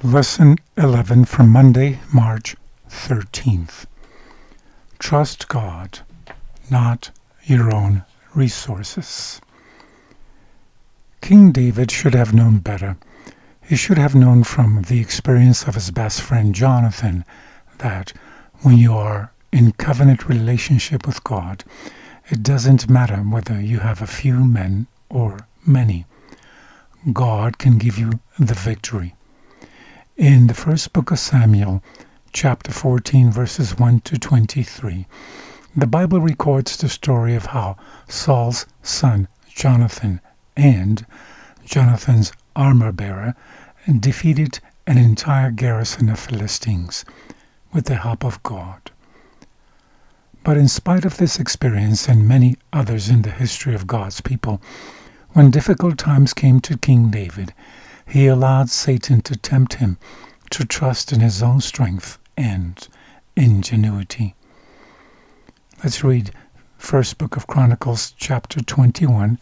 Lesson 11 from Monday, March 13th. Trust God, not your own resources. King David should have known better. He should have known from the experience of his best friend Jonathan that when you are in covenant relationship with God, it doesn't matter whether you have a few men or many. God can give you the victory. In the first book of Samuel, chapter 14, verses 1 to 23, the Bible records the story of how Saul's son, Jonathan, and Jonathan's armor-bearer defeated an entire garrison of Philistines with the help of God. But in spite of this experience and many others in the history of God's people, when difficult times came to King David, he allowed Satan to tempt him to trust in his own strength and ingenuity. Let's read First Book of Chronicles, chapter 21,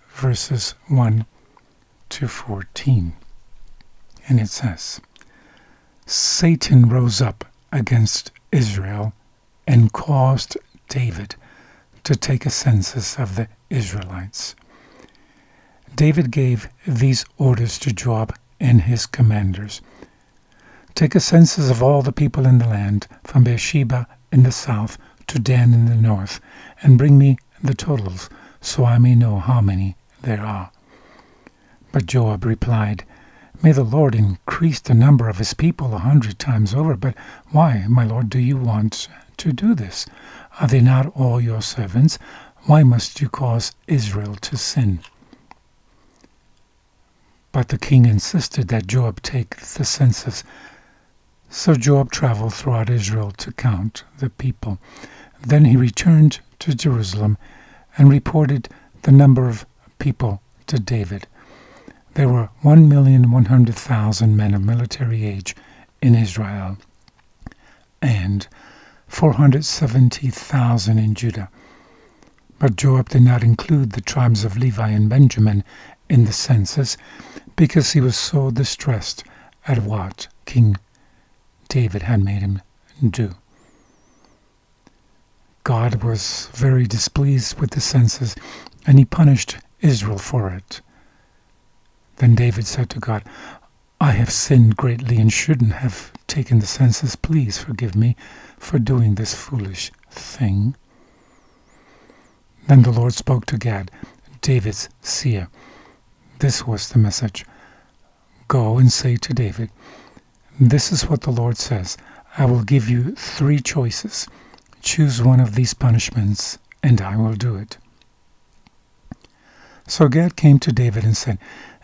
verses 1 to 14. And it says, Satan rose up against Israel and caused David to take a census of the Israelites. David gave these orders to Joab and his commanders. Take a census of all the people in the land, from Beersheba in the south to Dan in the north, and bring me the totals, so I may know how many there are. But Joab replied, May the Lord increase the number of his people 100 times over, but why, my lord, do you want to do this? Are they not all your servants? Why must you cause Israel to sin? But the king insisted that Joab take the census. So Joab traveled throughout Israel to count the people. Then he returned to Jerusalem and reported the number of people to David. There were 1,100,000 men of military age in Israel and 470,000 in Judah. But Joab did not include the tribes of Levi and Benjamin in the census because he was so distressed at what King David had made him do. God was very displeased with the census, and he punished Israel for it. Then David said to God, I have sinned greatly and shouldn't have taken the census. Please forgive me for doing this foolish thing. Then the Lord spoke to Gad, David's seer. This was the message. Go and say to David, This is what the Lord says. I will give you 3 choices. Choose one of these punishments, and I will do it. So Gad came to David and said,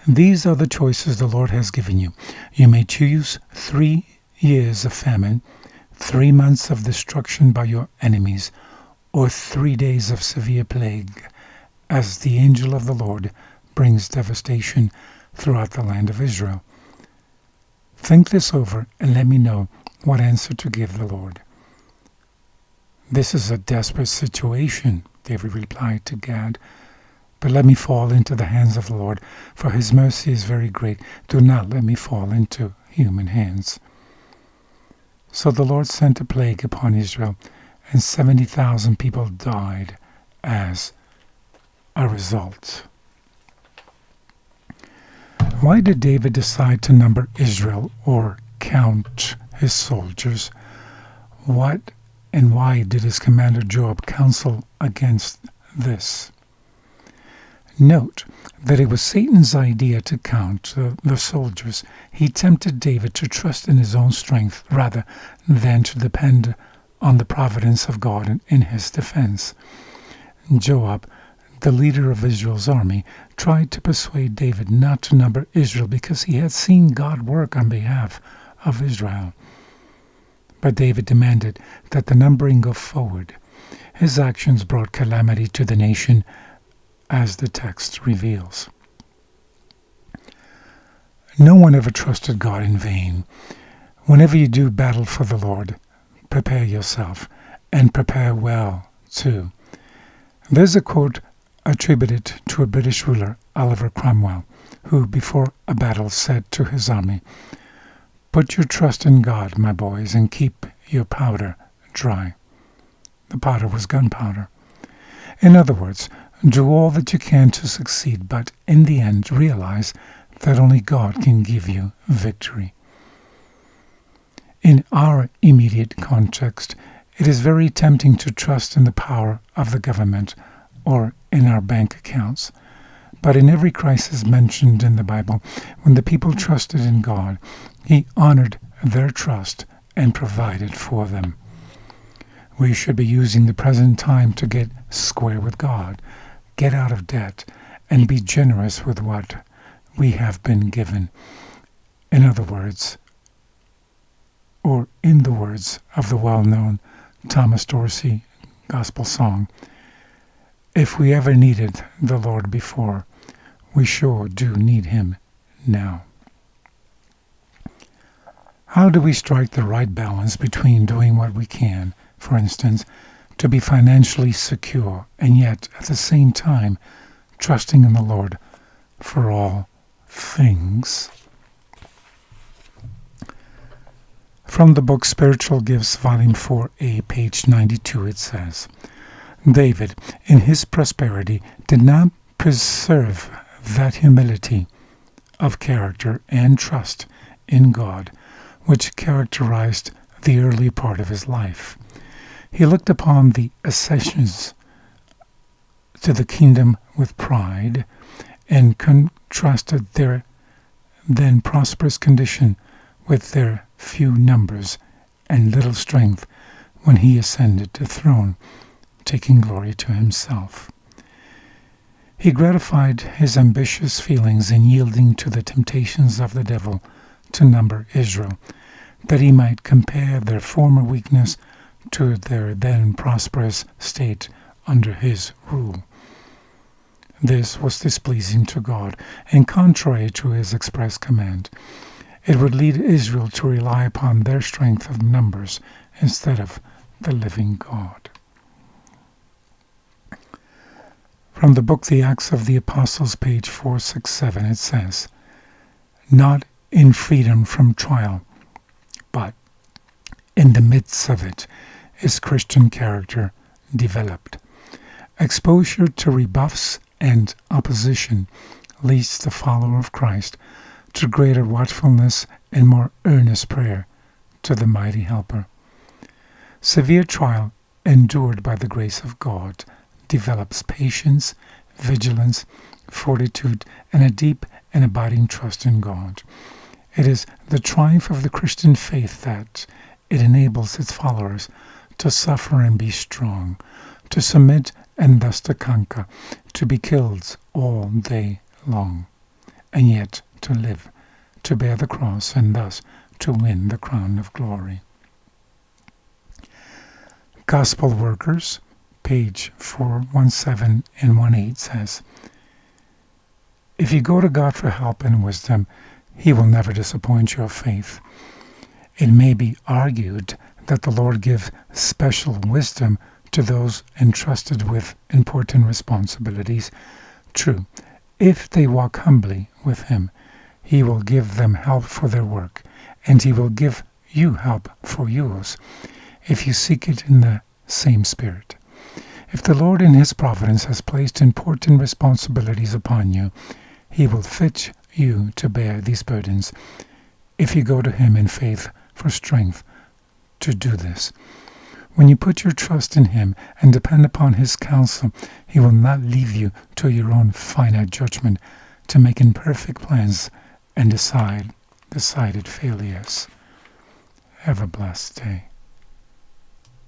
These are the choices the Lord has given you. You may choose 3 years of famine, 3 months of destruction by your enemies, or 3 days of severe plague, as the angel of the Lord brings devastation throughout the land of Israel. Think this over and let me know what answer to give the Lord. This is a desperate situation, David replied to Gad, but let me fall into the hands of the Lord, for his mercy is very great. Do not let me fall into human hands. So the Lord sent a plague upon Israel, and 70,000 people died as a result. Why did David decide to number Israel or count his soldiers? What and why did his commander Joab counsel against this? Note that it was Satan's idea to count the soldiers. He tempted David to trust in his own strength rather than to depend on the providence of God in his defense. Joab, the leader of Israel's army, tried to persuade David not to number Israel because he had seen God work on behalf of Israel. But David demanded that the numbering go forward. His actions brought calamity to the nation, as the text reveals. No one ever trusted God in vain. Whenever you do battle for the Lord, prepare yourself, and prepare well, too. There's a quote attributed to a British ruler, Oliver Cromwell, who before a battle said to his army, Put your trust in God, my boys, and keep your powder dry. The powder was gunpowder. In other words, do all that you can to succeed, but in the end realize that only God can give you victory. In our immediate context, it is very tempting to trust in the power of the government or in our bank accounts. But in every crisis mentioned in the Bible, when the people trusted in God, He honored their trust and provided for them. We should be using the present time to get square with God, get out of debt, and be generous with what we have been given. In other words, or in the words of the well-known Thomas Dorsey gospel song, if we ever needed the Lord before, we sure do need Him now. How do we strike the right balance between doing what we can, for instance, to be financially secure, and yet at the same time trusting in the Lord for all things? From the book Spiritual Gifts, Volume 4a, page 92, it says, David, in his prosperity, did not preserve that humility of character and trust in God which characterized the early part of his life. He looked upon the accessions to the kingdom with pride and contrasted their then prosperous condition with their few numbers and little strength when he ascended the throne, taking glory to himself. He gratified his ambitious feelings in yielding to the temptations of the devil to number Israel, that he might compare their former weakness to their then prosperous state under his rule. This was displeasing to God and contrary to his express command. It would lead Israel to rely upon their strength of numbers instead of the living God. From the book The Acts of the Apostles, page 467, it says, Not in freedom from trial, but in the midst of it is Christian character developed. Exposure to rebuffs and opposition leads the follower of Christ to greater watchfulness and more earnest prayer to the mighty helper. Severe trial endured by the grace of God develops patience, vigilance, fortitude, and a deep and abiding trust in God. It is the triumph of the Christian faith that it enables its followers to suffer and be strong, to submit and thus to conquer, to be killed all day long, and yet to live, to bear the cross, and thus to win the crown of glory. Gospel Workers, page 417 and 18 says, If you go to God for help and wisdom, He will never disappoint your faith. It may be argued that the Lord gives special wisdom to those entrusted with important responsibilities. True, if they walk humbly with Him, He will give them help for their work, and He will give you help for yours, if you seek it in the same spirit. If the Lord in His providence has placed important responsibilities upon you, He will fit you to bear these burdens, if you go to Him in faith for strength to do this. When you put your trust in Him and depend upon His counsel, He will not leave you to your own finite judgment to make imperfect plans and decided failures. Have a blessed day.